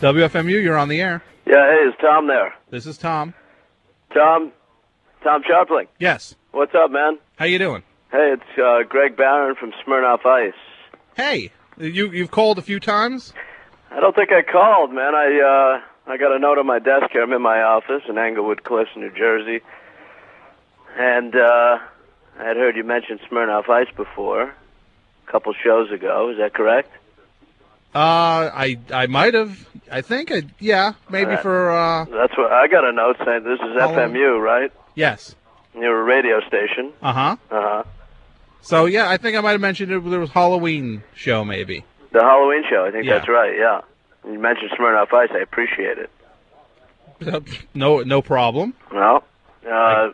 WFMU, you're on the air. Yeah, hey, is Tom there? This is Tom. Tom Scharpling. Yes. What's up, man? How you doing? Hey, it's Greg Barron from Smirnoff Ice. Hey, you've called a few times? I don't think I called, man. I got a note on my desk here. I'm in my office in Englewood Cliffs, New Jersey. And I had heard you mention Smirnoff Ice before, a couple shows ago. Is that correct? I might have. I think, yeah, maybe for... That's what I got a note saying. This is FMU, right? Yes. You're a radio station. Uh-huh. Uh-huh. So, yeah, I think I might have mentioned it. There was Halloween show, maybe. The Halloween show, I think Yeah. that's right, yeah. You mentioned Smirnoff Ice. I appreciate it. No problem. No. So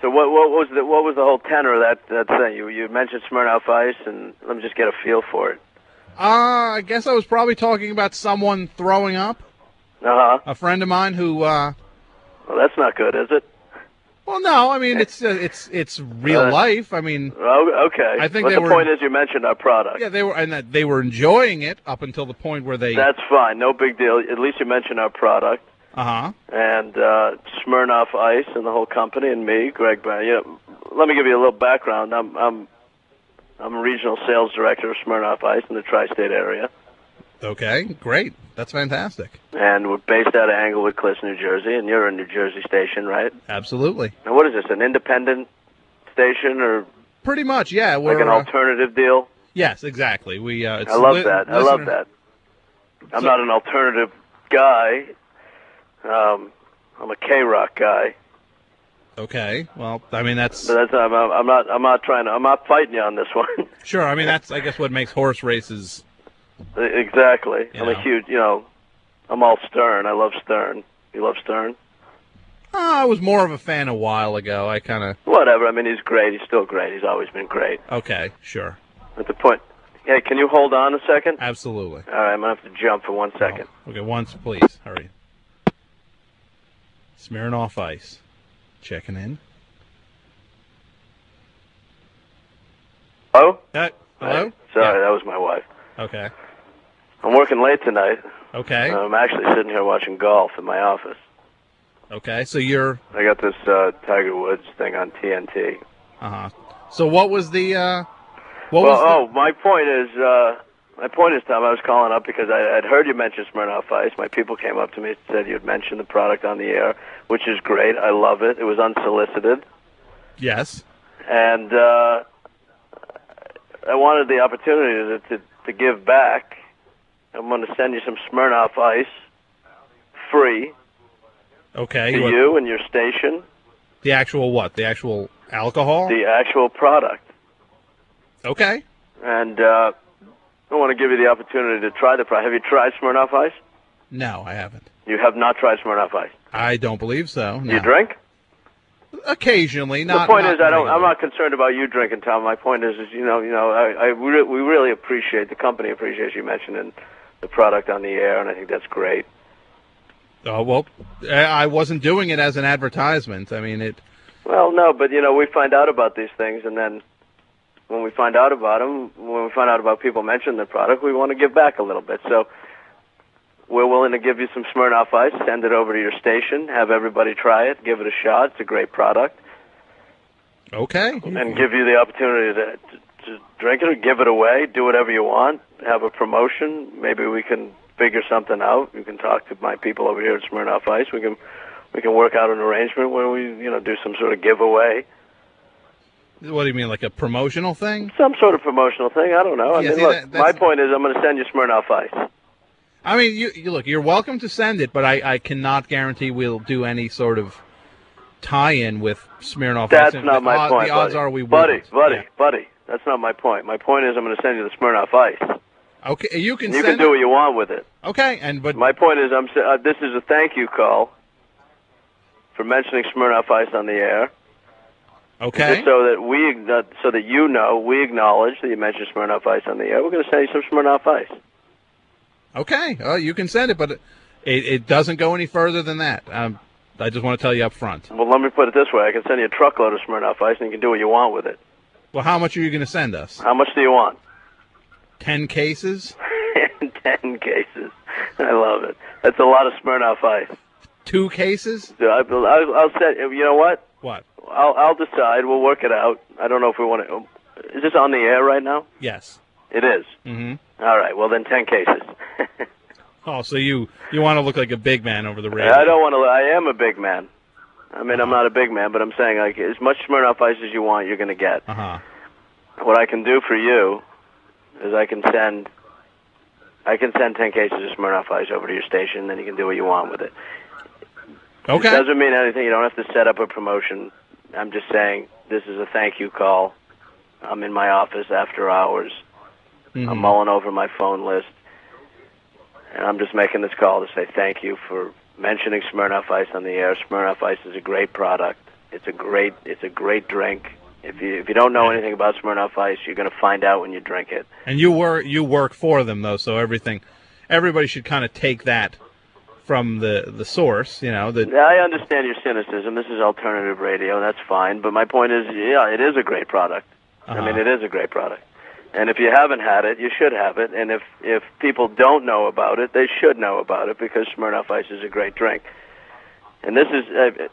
what was the whole tenor of that thing? You mentioned Smirnoff Ice, and let me just get a feel for it. I guess I was probably talking about someone throwing up. Uh-huh. A friend of mine who... Well, that's not good, is it? Well, no, I mean, it's real life. I mean... Oh, okay. I think but the point is you mentioned our product. Yeah, they were enjoying it up until the point where they... That's fine. No big deal. At least you mentioned our product. Uh-huh. And Smirnoff Ice and the whole company and me, Greg Brown. You know, let me give you a little background. I'm a regional sales director of Smirnoff Ice in the tri-state area. Okay, great. That's fantastic. And we're based out of Englewood Cliffs, New Jersey, and you're a New Jersey station, right? Absolutely. And what is this, an independent station or... Pretty much, yeah. Like an alternative deal? Yes, exactly. I love that. I love that. I'm not an alternative guy. I'm a K-Rock guy. Okay. Well, I mean I'm not fighting you on this one. Sure. I mean that's I guess what makes horse races. Exactly. I'm a huge, I'm all Stern. I love Stern. You love Stern? I was more of a fan a while ago. I kind of... Whatever. I mean, he's great. He's still great. He's always been great. Okay, sure. At the point... Hey, can you hold on a second? Absolutely. All right, I'm going to have to jump for 1 second. Oh, okay, once, please. Hurry. Smirnoff Ice. Checking in. Oh? Hello? Sorry, Yeah. that was my wife. Okay. I'm working late tonight. Okay. I'm actually sitting here watching golf in my office. Okay, so you're... I got this Tiger Woods thing on TNT. Uh-huh. So what was the... my point is, Tom, I was calling up because I'd heard you mention Smirnoff Ice. My people came up to me and said you'd mentioned the product on the air, which is great. I love it. It was unsolicited. Yes. And I wanted the opportunity to give back. I'm going to send you some Smirnoff Ice free. Okay. To you and your station. The actual what? The actual alcohol? The actual product. Okay. And I want to give you the opportunity to try the product. Have you tried Smirnoff Ice? No, I haven't. You have not tried Smirnoff Ice? I don't believe so. No. You drink? Occasionally. The point is, I'm not concerned about you drinking, Tom. My point is we really appreciate, the company appreciates you mentioning the product on the air, and I think that's great. Oh, well, I wasn't doing it as an advertisement. I mean, it... Well, no, but, we find out about these things, and then when we find out about them, when we find out about people mentioning the product, we want to give back a little bit. So we're willing to give you some Smirnoff Ice, send it over to your station, have everybody try it, give it a shot. It's a great product. Okay. And give you the opportunity to drink it or give it away, do whatever you want, have a promotion. Maybe we can figure something out. You can talk to my people over here at Smirnoff Ice. We can work out an arrangement where we, do some sort of giveaway. What do you mean, like a promotional thing? Some sort of promotional thing. I don't know. Yeah, look, my point is I'm going to send you Smirnoff Ice. I mean, you look, you're welcome to send it, but I cannot guarantee we'll do any sort of tie-in with Smirnoff Ice. That's not my point, the odds are we won't. Buddy. That's not my point. My point is I'm going to send you the Smirnoff Ice. Okay, you can do what you want with it. Okay, but my point is this is a thank you call for mentioning Smirnoff Ice on the air. Okay. Just so that we acknowledge that you mentioned Smirnoff Ice on the air. We're going to send you some Smirnoff Ice. Okay, you can send it, but it doesn't go any further than that. I just want to tell you up front. Well, let me put it this way. I can send you a truckload of Smirnoff Ice, and you can do what you want with it. Well, how much are you going to send us? How much do you want? 10 cases? 10 cases. I love it. That's a lot of Smirnoff Ice. 2 cases? I'll set. You know what? What? I'll decide. We'll work it out. I don't know if we want to. Is this on the air right now? Yes. It is. Mm-hmm. All right. Well, then 10 cases. Oh, so you want to look like a big man over the radio? I don't want to. I am a big man. I mean, I'm not a big man, but I'm saying like as much Smirnoff Ice as you want, you're going to get. Uh-huh. What I can do for you is I can send 10 cases of Smirnoff Ice over to your station, then you can do what you want with it. Okay. It doesn't mean anything. You don't have to set up a promotion. I'm just saying this is a thank you call. I'm in my office after hours. Mm-hmm. I'm mulling over my phone list. And I'm just making this call to say thank you for mentioning Smirnoff Ice on the air. Smirnoff Ice is a great product. It's a great drink. If you don't know anything about Smirnoff Ice, you're going to find out when you drink it. And you work for them though, so everybody should kind of take that from the source, you know. I understand your cynicism. This is alternative radio. That's fine. But my point is, yeah, it is a great product. Uh-huh. I mean, it is a great product. And if you haven't had it, you should have it. And if people don't know about it, they should know about it because Smirnoff Ice is a great drink. And this is,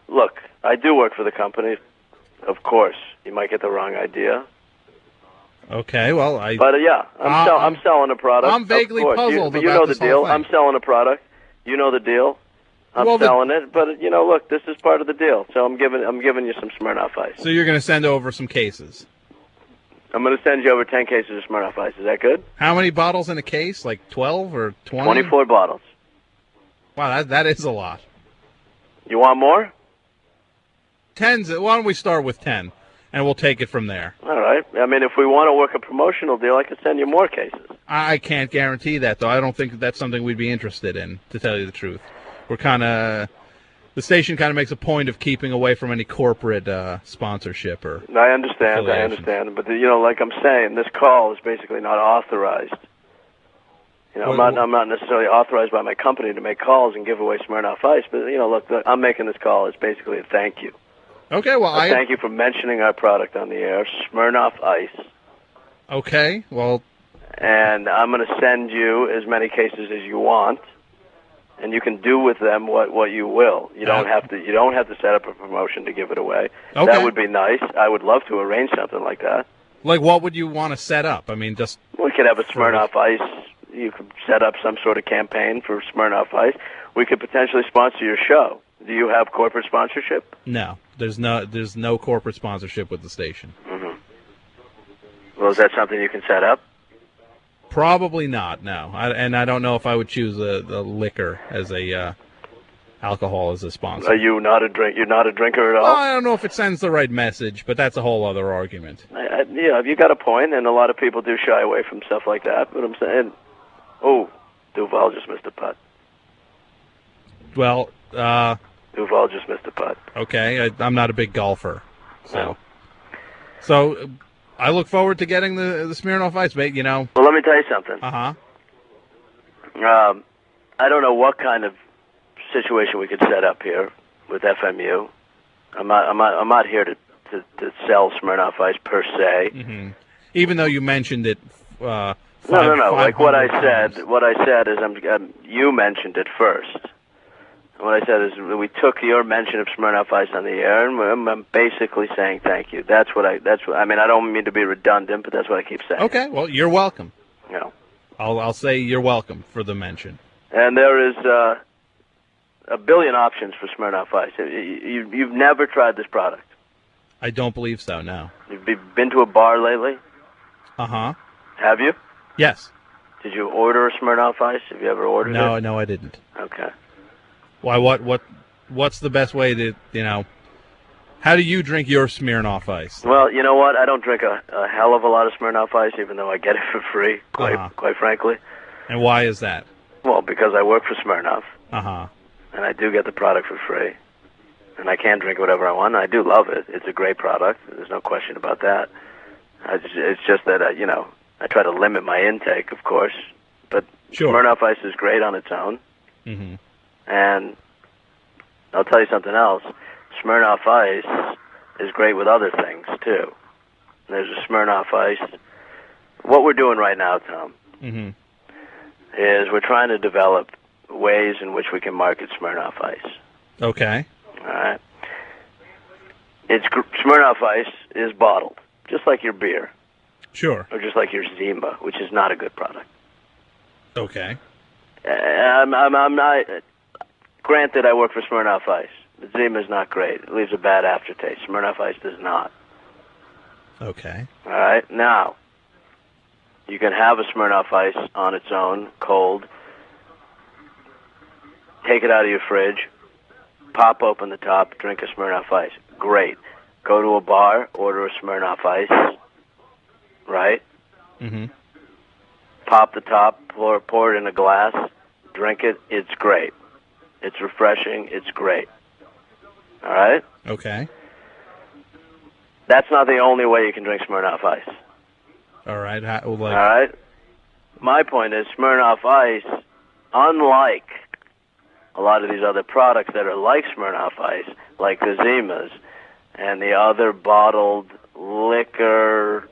look, I do work for the company. Of course, you might get the wrong idea. Okay, well, yeah, I'm selling a product. I'm vaguely puzzled you about know this the deal. whole thing. I'm selling a product. You know the deal. I'm selling it, but you know, look, this is part of the deal. So I'm giving you some Smirnoff Ice. So you're going to send over some cases. I'm going to send you over 10 cases of Smirnoff Ice. Is that good? How many bottles in a case? Like 12 or 20? 24 bottles. Wow, that is a lot. You want more? 10's. Why don't we start with 10, and we'll take it from there. All right. I mean, if we want to work a promotional deal, I could send you more cases. I can't guarantee that, though. I don't think that's something we'd be interested in, to tell you the truth. The station kind of makes a point of keeping away from any corporate sponsorship or. I understand. But you know, like I'm saying, this call is basically not authorized. You know, I'm not necessarily authorized by my company to make calls and give away Smirnoff Ice. But you know, look, I'm making this call. It's basically a thank you. Okay, well, thank you for mentioning our product on the air, Smirnoff Ice. Okay, well. And I'm going to send you as many cases as you want. And you can do with them what you will. You don't have to set up a promotion to give it away. Okay. That would be nice. I would love to arrange something like that. Like what would you want to set up? I mean, just we could have a Smirnoff Ice. You could set up some sort of campaign for Smirnoff Ice. We could potentially sponsor your show. Do you have corporate sponsorship? No, there's no corporate sponsorship with the station. Mm-hmm. Well, is that something you can set up? Probably not, no. I don't know if I would choose the liquor as alcohol as a sponsor. Are you not a drink? You're not a drinker at all? Well, I don't know if it sends the right message, but that's a whole other argument. Yeah, you got a point, and a lot of people do shy away from stuff like that. But I'm saying, Duval just missed a putt. Well, Duval just missed a putt. Okay, I'm not a big golfer, so I look forward to getting the Smirnoff Ice, mate. You know. Well, let me tell you something. Uh-huh. I don't know what kind of situation we could set up here with FMU. I'm not here to sell Smirnoff Ice per se. Mm-hmm. Even though you mentioned it. No. Like what I said is, you mentioned it first. What I said is we took your mention of Smirnoff Ice on the air, and I'm basically saying thank you. I mean, I don't mean to be redundant, but that's what I keep saying. Okay, well, you're welcome. You know. I'll say you're welcome for the mention. And there is a billion options for Smirnoff Ice. You've never tried this product. I don't believe so, no. You've been to a bar lately? Uh-huh. Have you? Yes. Did you order a Smirnoff Ice? Have you ever ordered it? No, I didn't. Okay. Why? What's the best way to, how do you drink your Smirnoff Ice? Well, you know what? I don't drink a hell of a lot of Smirnoff Ice, even though I get it for free, quite frankly. And why is that? Well, because I work for Smirnoff. Uh-huh. And I do get the product for free. And I can drink whatever I want. I do love it. It's a great product. There's no question about that. It's just that, I try to limit my intake, of course. But sure. Smirnoff Ice is great on its own. Mm-hmm. And I'll tell you something else. Smirnoff Ice is great with other things, too. There's a Smirnoff Ice. What we're doing right now, Tom, mm-hmm. is we're trying to develop ways in which we can market Smirnoff Ice. Okay. All right. Smirnoff Ice is bottled, just like your beer. Sure. Or just like your Zima, which is not a good product. Okay. I'm not. Granted, I work for Smirnoff Ice. The Zima is not great. It leaves a bad aftertaste. Smirnoff Ice does not. Okay. All right. Now, you can have a Smirnoff Ice on its own, cold. Take it out of your fridge. Pop open the top. Drink a Smirnoff Ice. Great. Go to a bar. Order a Smirnoff Ice. Right? Mm-hmm. Pop the top. Pour it in a glass. Drink it. It's great. It's refreshing. It's great. All right? Okay. That's not the only way you can drink Smirnoff Ice. All right. All right? My point is Smirnoff Ice, unlike a lot of these other products that are like Smirnoff Ice, like the Zimas and the other bottled liquor,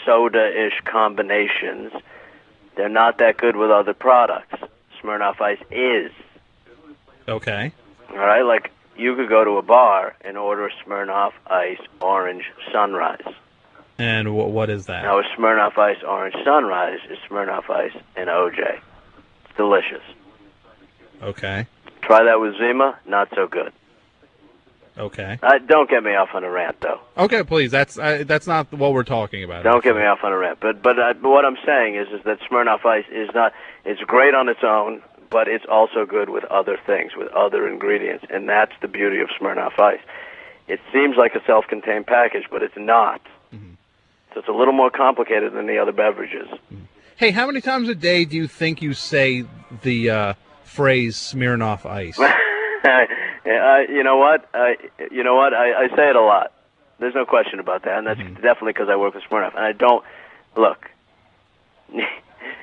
soda-ish combinations, they're not that good with other products. Smirnoff Ice is. Okay. All right? Like, you could go to a bar and order a Smirnoff Ice Orange Sunrise. And what is that? Now, a Smirnoff Ice Orange Sunrise is Smirnoff Ice and OJ. It's delicious. Okay. Try that with Zima, not so good. Okay. Don't get me off on a rant, though. Okay, please. That's not what we're talking about. Don't get me off on a rant. But what I'm saying is that Smirnoff Ice is not. It's great on its own, but it's also good with other things, with other ingredients, and that's the beauty of Smirnoff Ice. It seems like a self-contained package, but it's not. Mm-hmm. So it's a little more complicated than the other beverages. Mm-hmm. Hey, how many times a day do you think you say the phrase Smirnoff Ice? You know what? I say it a lot. There's no question about that, and that's definitely because I work with Smirnoff. And I don't look.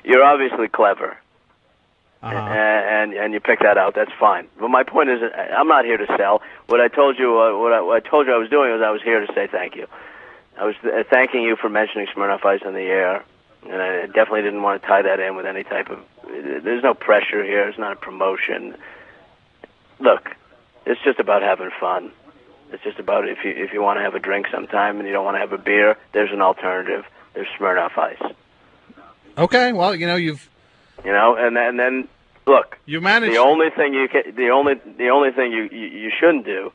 You're obviously clever, and you pick that out. That's fine. But my point is, I'm not here to sell. What I told you, what I told you I was doing was I was here to say thank you. I was thanking you for mentioning Smirnoff Ice on the air, and I definitely didn't want to tie that in with any type of. There's no pressure here. It's not a promotion. Look, it's just about having fun. It's just about if you want to have a drink sometime and you don't want to have a beer, there's an alternative. There's Smirnoff Ice. Okay, well, you've. And then look. You managed. The only thing you shouldn't do.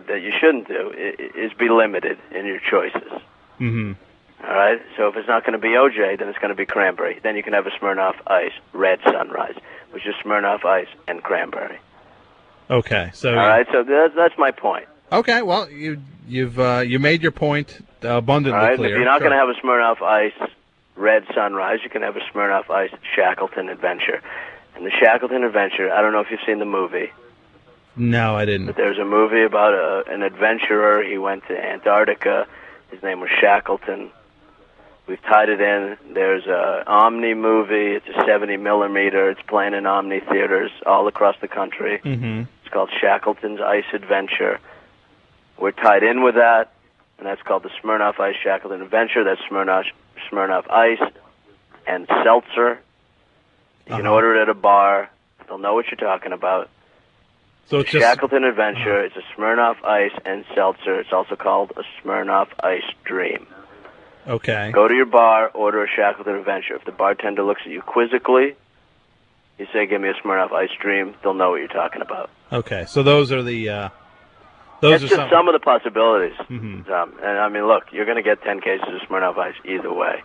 That you shouldn't do is be limited in your choices. Mm-hmm. All right. So if it's not going to be OJ, then it's going to be cranberry. Then you can have a Smirnoff Ice Red Sunrise, which is Smirnoff Ice and cranberry. Okay. So. All right. So that's my point. Okay. Well, you've made your point abundantly all right? clear. If you're not going to have a Smirnoff Ice Red Sunrise, you can have a Smirnoff Ice Shackleton Adventure. And the Shackleton Adventure, I don't know if you've seen the movie. No, I didn't. But there's a movie about an adventurer. He went to Antarctica. His name was Shackleton. We've tied it in. There's a Omni movie. It's a 70 millimeter. It's playing in Omni theaters all across the country. Mm-hmm. It's called Shackleton's Ice Adventure. We're tied in with that, and that's called the Smirnoff Ice Shackleton Adventure. That's Smirnoff Ice and seltzer. You can order it at a bar. They'll know what you're talking about. So it's Shackleton Adventure. It's a Smirnoff Ice and seltzer. It's also called a Smirnoff Ice Dream. Okay. Go to your bar, order a Shackleton Adventure. If the bartender looks at you quizzically, you say, "Give me a Smirnoff Ice Dream." They'll know what you're talking about. Okay. So those are the. That's just some of the possibilities. Mm-hmm. And I mean, look, you're going to get 10 cases of Smirnoff Ice either way.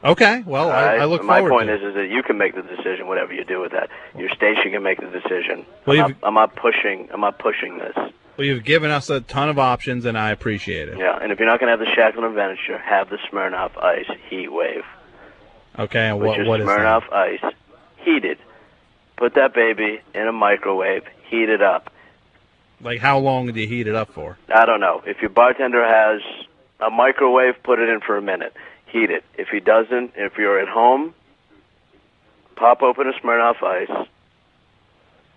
Okay. Well, right? I look forward to it. My point is that you can make the decision, whatever you do with that. Your station can make the decision. Well, I'm not pushing this. Well, you've given us a ton of options, and I appreciate it. Yeah, and if you're not going to have the Shackleton Adventure, have the Smirnoff Ice Heat Wave. Okay, and what is Smirnoff Ice heated. Put that baby in a microwave, heat it up. Like, how long do you heat it up for? I don't know. If your bartender has a microwave, put it in for a minute. Heat it. If he doesn't, if you're at home, pop open a Smirnoff Ice,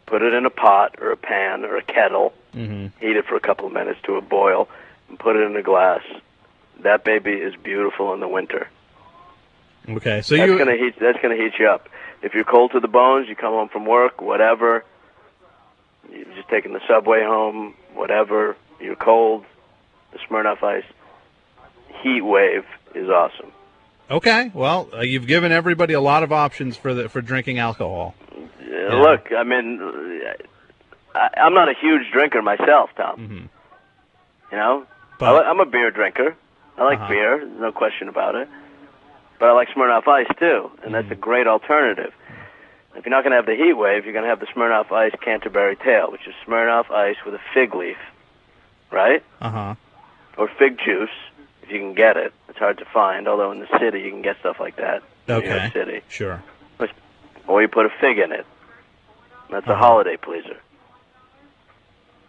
put it in a pot or a pan or a kettle, heat it for a couple of minutes to a boil, and put it in a glass. That baby is beautiful in the winter. Okay, so that's going to heat you up. if you're cold to the bones, you come home from work, whatever. You're just taking the subway home, whatever. You're cold. The Smirnoff Ice Heat Wave is awesome. Okay, well, you've given everybody a lot of options for drinking alcohol. Look, I mean, I'm not a huge drinker myself, Tom. Mm-hmm. You know, But, I'm a beer drinker. I like beer, no question about it. But I like Smirnoff Ice too, and that's a great alternative. If you're not going to have the Heat Wave, you're going to have the Smirnoff Ice Canterbury Tale, which is Smirnoff Ice with a fig leaf, right? Or fig juice, if you can get it. It's hard to find, although in the city you can get stuff like that. In New York City. Sure. Or you put a fig in it. That's a holiday pleaser.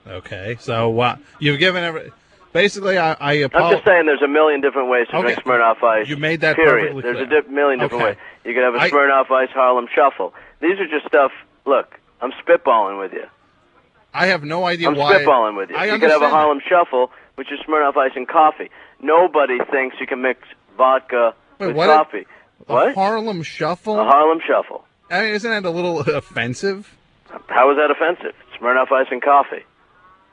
Okay, so you've given basically, I'm just saying there's a million different ways to drink Smirnoff Ice. You made that period. perfectly clear. There's a million different ways. You could have a Smirnoff Ice Harlem Shuffle. These are just stuff. Look, I'm spitballing with you. I have no idea why. I'm spitballing with you. You could have a Harlem Shuffle, which is Smirnoff Ice and coffee. Nobody thinks you can mix vodka with coffee. A Harlem Shuffle? A Harlem Shuffle. I mean, isn't that a little offensive? How is that offensive? Smirnoff Ice and coffee.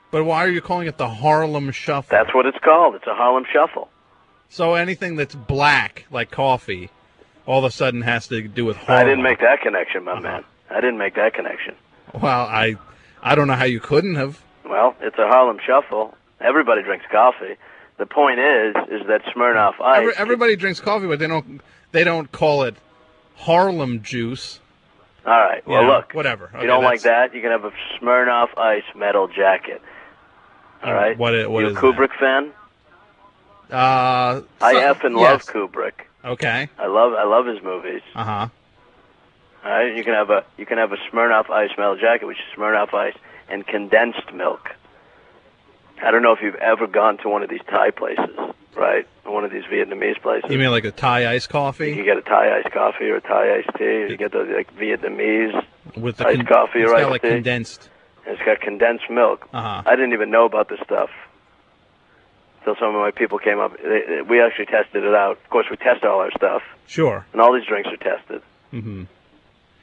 But why are you calling it the Harlem Shuffle? That's what it's called. It's a Harlem Shuffle. So anything that's black, like coffee, all of a sudden has to do with Harlem. I didn't make that connection, my man. I didn't make that connection. Well, I don't know how you couldn't have. Well, it's a Harlem Shuffle. Everybody drinks coffee. The point is that Smirnoff Ice... Everybody drinks coffee, but they don't call it Harlem juice. All right. Well, look. Whatever. If you don't like that, you can have a Smirnoff Ice metal jacket. All right? What you is a Kubrick fan? I effing love Kubrick. Okay. I love his movies. All right. You can have a Smirnoff Ice metal jacket, which is Smirnoff Ice and condensed milk. I don't know if you've ever gone to one of these Thai places, right? One of these Vietnamese places. You mean like a Thai iced coffee? You can get a Thai iced coffee or a Thai iced tea. Or you get those like Vietnamese with the iced coffee or iced tea. Condensed. And it's got condensed milk. I didn't even know about this stuff until some of my people came up. We actually tested it out. Of course, we test all our stuff. Sure. And all these drinks are tested. Mm-hmm.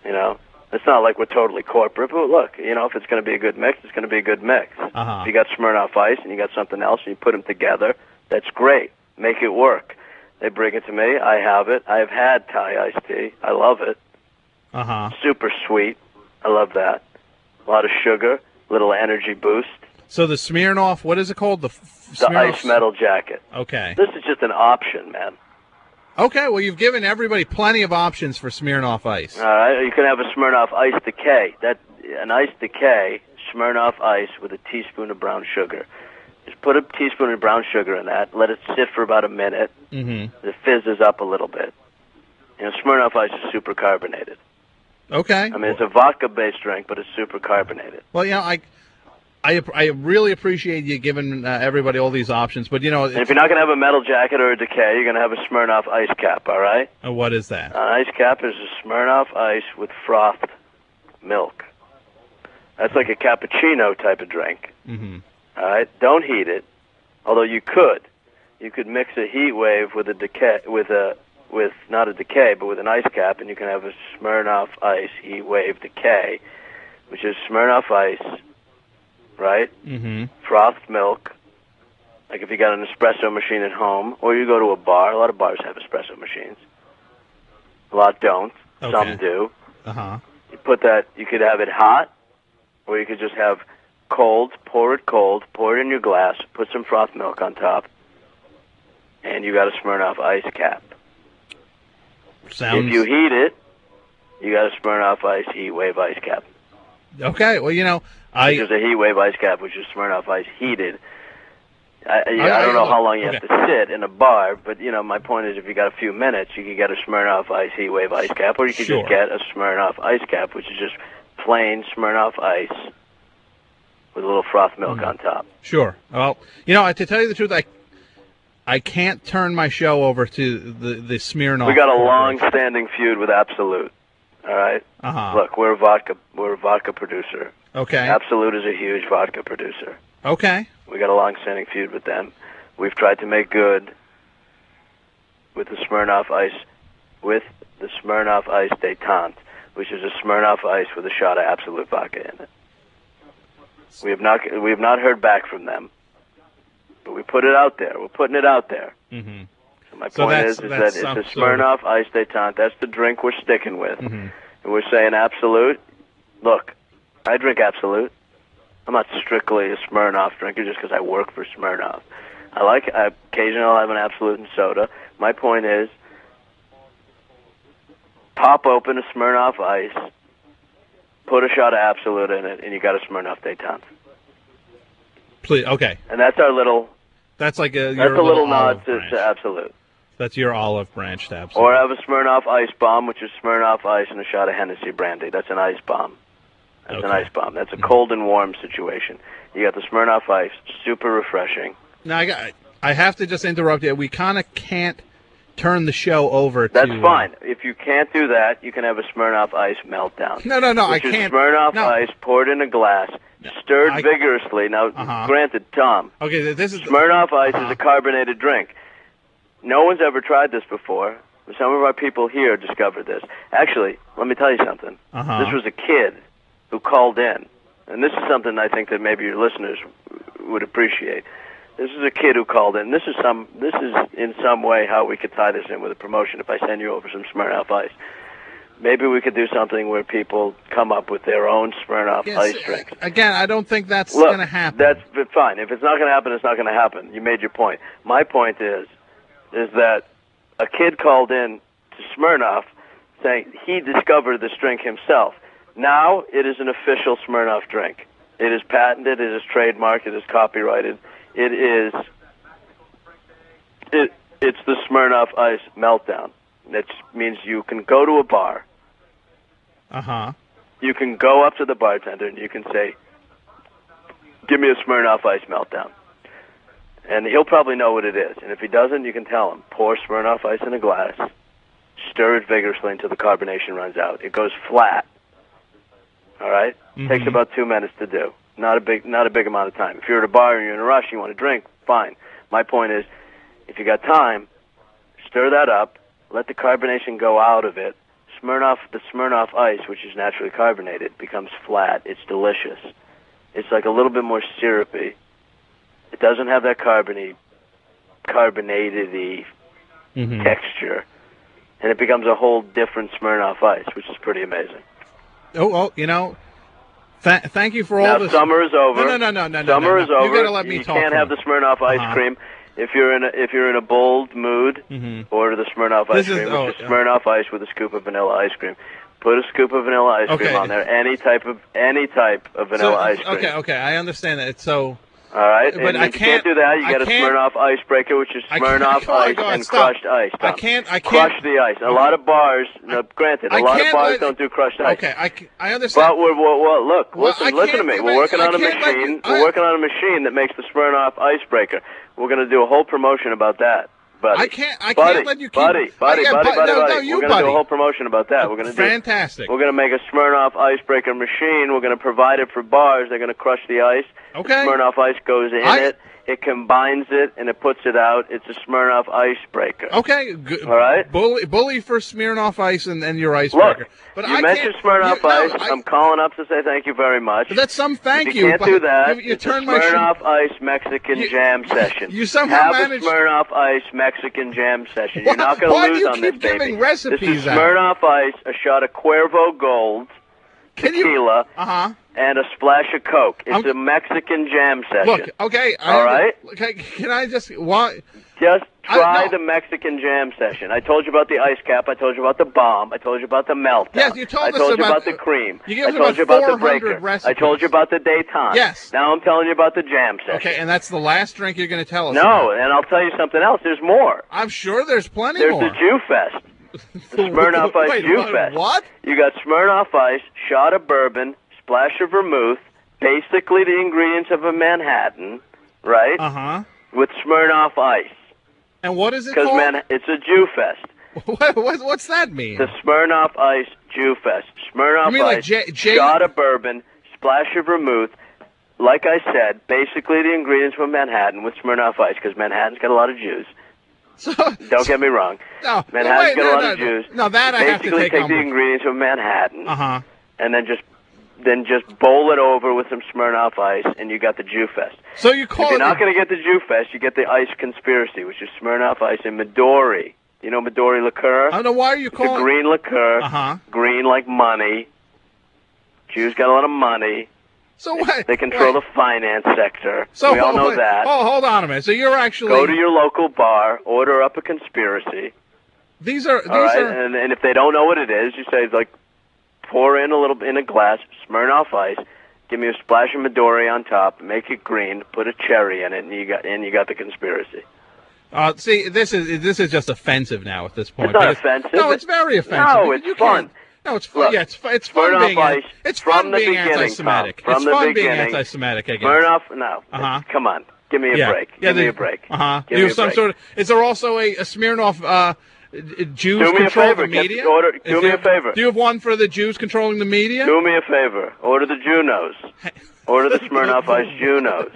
You know? It's not like we're totally corporate, but look, you know, if it's going to be a good mix, it's going to be a good mix. If you got Smirnoff Ice and you got something else and you put them together, that's great. Make it work. They bring it to me. I have it. I've had Thai iced tea. I love it. Super sweet. I love that. A lot of sugar, little energy boost. So the Smirnoff, what is it called? The Ice Metal Jacket. Okay. This is just an option, man. Okay, well, you've given everybody plenty of options for Smirnoff Ice. All right, you can have a Smirnoff Ice Decay. An Ice Decay, Smirnoff Ice with a teaspoon of brown sugar. Just put a teaspoon of brown sugar in that. Let it sit for about a minute. Mm-hmm. It fizzes up a little bit. You know, Smirnoff Ice is super carbonated. Okay. I mean, it's a vodka-based drink, but it's super carbonated. Well, you know, I really appreciate you giving everybody all these options, but, you know... And if you're not going to have a metal jacket or a Decay, you're going to have a Smirnoff Ice Cap, all right? And what is that? An Ice Cap is a Smirnoff Ice with frothed milk. That's like a cappuccino type of drink. Mm-hmm. All right? Don't heat it, although you could. You could mix a Heat Wave with a Decay, with not a Decay, but with an Ice Cap, and you can have a Smirnoff Ice Heat Wave Decay, which is Smirnoff Ice... right? Mm-hmm. Frothed milk. Like if you got an espresso machine at home, or you go to a bar. A lot of bars have espresso machines. A lot don't. Okay. Some do. You put that. You could have it hot, or you could just have cold. Pour it in your glass. Put some frothed milk on top, and you got a Smirnoff Ice Cap. If you heat it, you got a Smirnoff Ice Heat Wave Ice Cap. Okay, well, you know, which is a Heat Wave Ice Cap, which is Smirnoff Ice heated. I don't know how long you have to sit in a bar, but, you know, my point is if you got a few minutes, you can get a Smirnoff Ice Heat Wave Ice Cap, or you could just get a Smirnoff Ice Cap, which is just plain Smirnoff Ice with a little froth milk on top. Sure. Well, you know, to tell you the truth, I can't turn my show over to the Smirnoff. We got a long-standing feud with Absolute. All right. Look, we're a vodka producer. Okay. Absolute is a huge vodka producer. Okay. We got a long-standing feud with them. We've tried to make good with the Smirnoff Ice, détente, which is a Smirnoff Ice with a shot of Absolute vodka in it. We have not heard back from them, but we put it out there. We're putting it out there. Mm-hmm. So my point is that it's a Smirnoff Ice Détente. That's the drink we're sticking with. Mm-hmm. And we're saying Absolute. Look, I drink Absolute. I'm not strictly a Smirnoff drinker just because I work for Smirnoff. Occasionally I'll have an Absolute and soda. My point is, pop open a Smirnoff Ice, put a shot of Absolute in it, and you got a Smirnoff Détente. Please, okay. And that's our little. That's like a little nod to Absolute. That's your olive branch to Absolute. Or have a Smirnoff Ice Bomb, which is Smirnoff Ice and a shot of Hennessy brandy. That's an ice bomb. That's an ice bomb. That's a cold and warm situation. You got the Smirnoff Ice, super refreshing. Now, I have to just interrupt you. We kind of can't turn the show over to... That's fine. If you can't do that, you can have a Smirnoff Ice Meltdown. No, I can't. Smirnoff Ice poured in a glass, stirred vigorously. Now, granted, Tom, okay, this is Smirnoff Ice is a carbonated drink. No one's ever tried this before. Some of our people here discovered this. Actually, let me tell you something. This was a kid who called in, and this is something I think that maybe your listeners would appreciate. This is a kid who called in. This is in some way how we could tie this in with a promotion. If I send you over some Smirnoff Ice, maybe we could do something where people come up with their own Smirnoff Ice drinks. Again, I don't think that's going to happen. That's fine. If it's not going to happen, it's not going to happen. You made your point. My point is that a kid called in to Smirnoff saying he discovered this drink himself. Now it is an official Smirnoff drink. It is patented. It is trademarked. It is copyrighted. It's the Smirnoff Ice Meltdown. That means you can go to a bar. You can go up to the bartender and you can say, "Give me a Smirnoff Ice Meltdown." And he'll probably know what it is. And if he doesn't, you can tell him, pour Smirnoff Ice in a glass, stir it vigorously until the carbonation runs out. It goes flat. All right? Takes about 2 minutes to do. Not a big amount of time. If you're at a bar and you're in a rush, you want to drink, fine. My point is, if you got time, stir that up, let the carbonation go out of it. The Smirnoff Ice, which is naturally carbonated, becomes flat. It's delicious. It's like a little bit more syrupy. It doesn't have that carbonated-y texture, and it becomes a whole different Smirnoff Ice, which is pretty amazing. Thank you for all this. Now, summer is over. No. Summer is over. You gotta let me talk. You can't have the Smirnoff ice cream. If you're in a bold mood, order the Smirnoff ice cream. It's Smirnoff Ice with a scoop of vanilla ice cream. Put a scoop of vanilla ice cream on there. Any type of vanilla ice cream. Okay, I understand that. So. All right, but if you can't do that, you get a Smirnoff Icebreaker, which is Smirnoff Ice and crushed ice. I can't crush the ice. A lot of bars, granted, a lot of bars don't do crushed ice. Okay, I understand. But listen to me. We're working on a machine. We're working on a machine that makes the Smirnoff Icebreaker. We're going to do a whole promotion about that. Buddy. I can't let you keep... Buddy. We're going to do a whole promotion about that. We're going to Fantastic. We're going to make a Smirnoff Icebreaker machine. We're going to provide it for bars. They're going to crush the ice. Okay. The Smirnoff Ice goes in it. It combines it, and it puts it out. It's a Smirnoff Icebreaker. Okay. Good. All right? Bully for Smirnoff Ice and your Icebreaker. Look, but you mentioned Smirnoff Ice. I'm calling up to say thank you very much. But that's some thank you. You can't do that. You it's turn a Smirnoff Ice Mexican Jam session. You somehow managed... a Smirnoff Ice Mexican Jam session. You're not going to lose on this, baby. Why do you keep giving recipes This is Smirnoff Ice, a shot of Cuervo Gold, tequila, and a splash of Coke. It's a Mexican jam session. Look, okay. All right? Okay, can I just... Why? Just try the Mexican jam session. I told you about the ice cap. I told you about the bomb. I told you about the meltdown. Yes, you told us I told you about the cream. I told you about the breaker. Recipes. I told you about the détente. Yes. Now I'm telling you about the jam session. Okay, and that's the last drink you're going to tell us No, about. And I'll tell you something else. There's more. I'm sure there's plenty more. There's the Jew Fest. The Smirnoff Ice Jew Fest. What? You got Smirnoff Ice, shot of bourbon, splash of vermouth, basically the ingredients of a Manhattan, right? With Smirnoff Ice. And what is it called? Because it's a Jew Fest. What's that mean? The Smirnoff Ice Jew Fest. Smirnoff Ice, shot of bourbon, splash of vermouth. Like I said, basically the ingredients from Manhattan with Smirnoff Ice, because Manhattan's got a lot of Jews. So, Don't get me wrong. No, Manhattan's got a lot of juice. No, that I have to Basically, take take on the board. ingredients of Manhattan, Uh-huh. and then just bowl it over with some Smirnoff Ice, and you got the Jew Fest. So you call If you're it not going to get the Jew Fest, you get the Ice Conspiracy, which is Smirnoff Ice and Midori. You know Midori liqueur? I don't know why are you It's calling a green liqueur. Uh-huh. Green like money. Jews got a lot of money. So what? They control the finance sector. So we all know that. Oh, hold on a minute. So you're actually Go to your local bar, order up a conspiracy. These are All right, and if they don't know what it is, you say like, pour in a little in a glass Smirnoff Ice, give me a splash of Midori on top, make it green, put a cherry in it, and you got the conspiracy. See, this is just offensive now at this point. It's not offensive. No, it's very offensive. No, it's fun. No, it's fun. Look, Yeah, it's fun Smirnoff being Ice, it's from fun the being beginning, anti-Semitic. Tom, It's from the fun being beginning, anti-Semitic, I guess. Smirnoff, no. Uh-huh. Come on, give me a break. Give me a break. Uh-huh. Give me a some break. sort of. Is there also a Smirnoff? Jews Do me a control favor. the media? Do me a favor. Do you have one for the Jews controlling the media? Do me a favor. Order the Junos. Order the Smirnoff Ice Junos,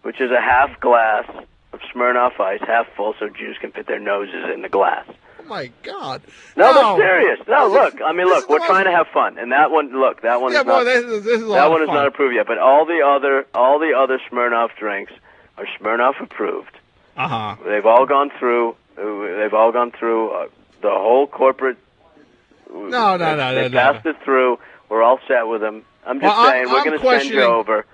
which is a half glass of Smirnoff Ice, half full, so Jews can put their noses in the glass. Oh my God! No, but serious. No, look. I mean, look. We're the trying to have fun, and that one. Look, that one. Yeah, is boy, not, this is a lot that of one is fun. not approved yet. But all the other Smirnoff drinks are Smirnoff approved. Uh-huh. They've all gone through. The whole corporate. No. They passed it through. We're all set with them. I'm just saying, we're going to send you over.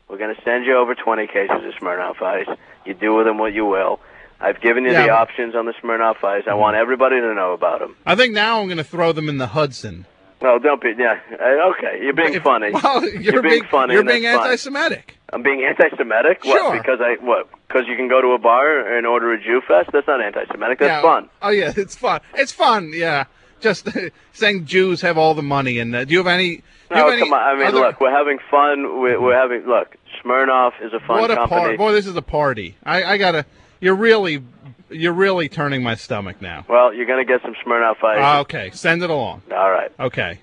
We're going to send you over 20 cases of Smirnoff Ice. You do with them what you will. I've given you the options on the Smirnoff Ice. I want everybody to know about them. I think now I'm going to throw them in the Hudson. No, don't be. Yeah, okay. You're being funny. Well, you're being funny. You're being anti-Semitic. I'm being anti-Semitic. Sure. What? Because you can go to a bar and order a Jew Fest? That's not anti-Semitic. That's fun. Oh yeah, it's fun. It's fun. Yeah, just saying Jews have all the money. And do you have any? No, come on. I mean, look, we're having fun. We're having. Look, Smirnoff is a fun company. Boy, this is a party. I gotta. You're really turning my stomach now. Well, you're gonna get some Smirnoff Ice. Okay, send it along. All right. Okay.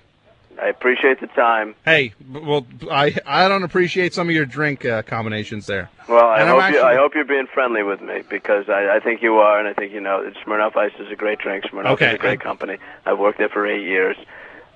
I appreciate the time. Hey, well, I don't appreciate some of your drink combinations there. Well, I hope you're being friendly with me, because I think you are, and I think you know that Smirnoff Ice is a great drink. Smirnoff is a great company. I've worked there for 8 years.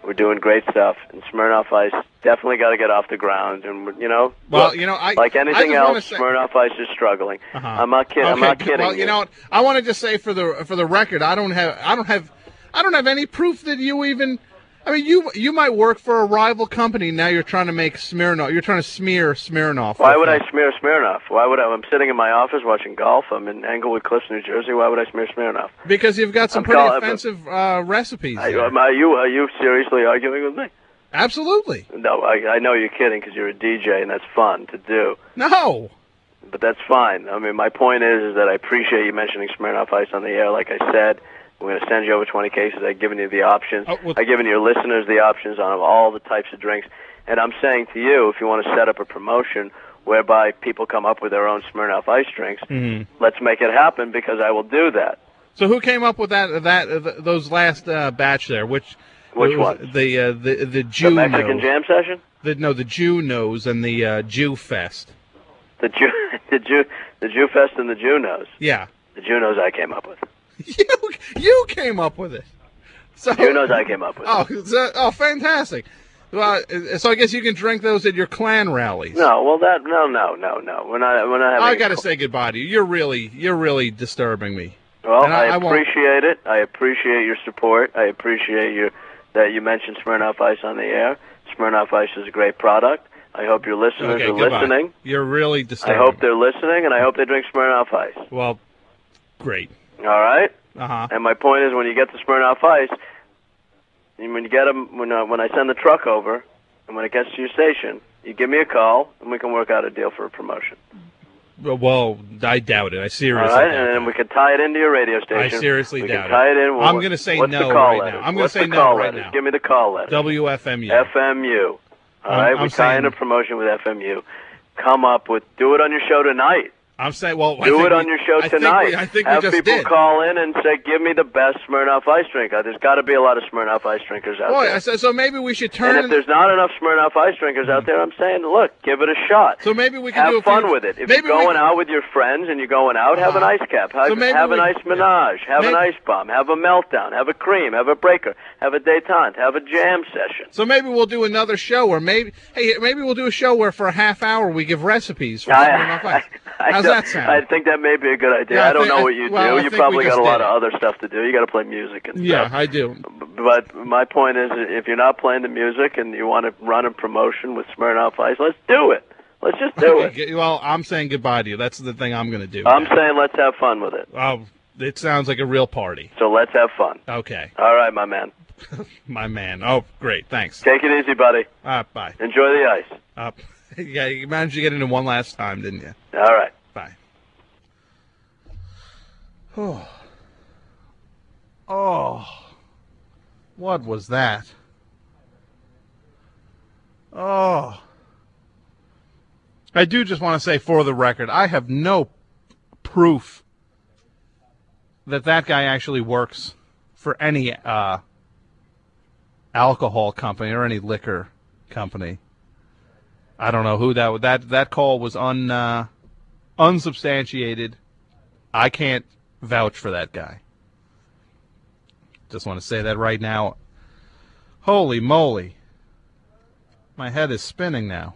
We're doing great stuff, and Smirnoff Ice definitely got to get off the ground. And like anything else, Smirnoff Ice is struggling. Uh-huh. I'm not kidding. I'm not kidding. Well, you know what? I want to just say for the record, I don't have any proof that you even. I mean, you might work for a rival company. Now you're trying to make Smirnoff. You're trying to smear Smirnoff. Why would I smear Smirnoff? I'm sitting in my office watching golf. I'm in Englewood Cliffs, New Jersey. Why would I smear Smirnoff? Because you've got some pretty offensive recipes. Are you seriously arguing with me? Absolutely. No, I know you're kidding, because you're a DJ and that's fun to do. No. But that's fine. I mean, my point is that I appreciate you mentioning Smirnoff Ice on the air. Like I said, we're going to send you over 20 cases. I've given you the options. I've given your listeners the options on all the types of drinks. And I'm saying to you, if you want to set up a promotion whereby people come up with their own Smirnoff Ice drinks, let's make it happen, because I will do that. So who came up with those last batch there? Which one? The Jew The Mexican Jam Session? The Jew Nose and the Jew Fest. The Jew Fest and the Jew Nose. Yeah. The Jew Nose I came up with. You came up with it. So Jew Nose I came up with. Oh, fantastic. Well, so I guess you can drink those at your Klan rallies. No, well no. We're not having. I got to say goodbye to you. You're really disturbing me. Well, I appreciate it. I appreciate your support. I appreciate that you mentioned Smirnoff Ice on the air. Smirnoff Ice is a great product. I hope your listeners are listening. You're really disturbing. I hope they're listening, and I hope they drink Smirnoff Ice. Well, great. All right. Uh-huh. And my point is, when you get the Smirnoff Ice, and when you get them, when I send the truck over, and when it gets to your station, you give me a call, and we can work out a deal for a promotion. Well, I doubt it. I seriously doubt it. All right, and then we can tie it into your radio station. I seriously doubt it. We can tie it in. I'm going to say no right now. I'm going to say no right now. Give me the call letter. WFMU. FMU. All right, we tie in a promotion with FMU. Do it on your show tonight. I'm saying, well, do it on your show tonight. I think we have just people did. call in and say, "Give me the best Smirnoff Ice drink." There's got to be a lot of Smirnoff Ice drinkers out there. So maybe we should turn. And if there's not enough Smirnoff Ice drinkers out there, I'm saying, look, give it a shot. So maybe we can have fun with it. If you're going out with your friends and you're going out, have an ice cap, have an ice menage, have an ice bomb, have a meltdown, have a cream, have a breaker, have a détente, have a jam session. So maybe we'll do another show where maybe we'll do a show where for a half hour we give recipes for Smirnoff Ice. How's that sound? I think that may be a good idea. Yeah, I don't know what you do. You probably got a lot of other stuff to do. You got to play music and stuff. Yeah, I do. But my point is, if you're not playing the music and you want to run a promotion with Smirnoff Ice, let's do it. Let's just do it. Well, I'm saying goodbye to you. That's the thing I'm going to do. I'm saying let's have fun with it. Oh, it sounds like a real party. So let's have fun. Okay. All right, my man. My man. Oh, great. Thanks. Take it easy, buddy. Bye. Enjoy the ice. Yeah, you managed to get into one last time, didn't you? All right. Bye. Oh. What was that? Oh. I do just want to say, for the record, I have no proof that guy actually works for any alcohol company or any liquor company. I don't know who that call was unsubstantiated. I can't vouch for that guy. Just want to say that right now. Holy moly. My head is spinning now.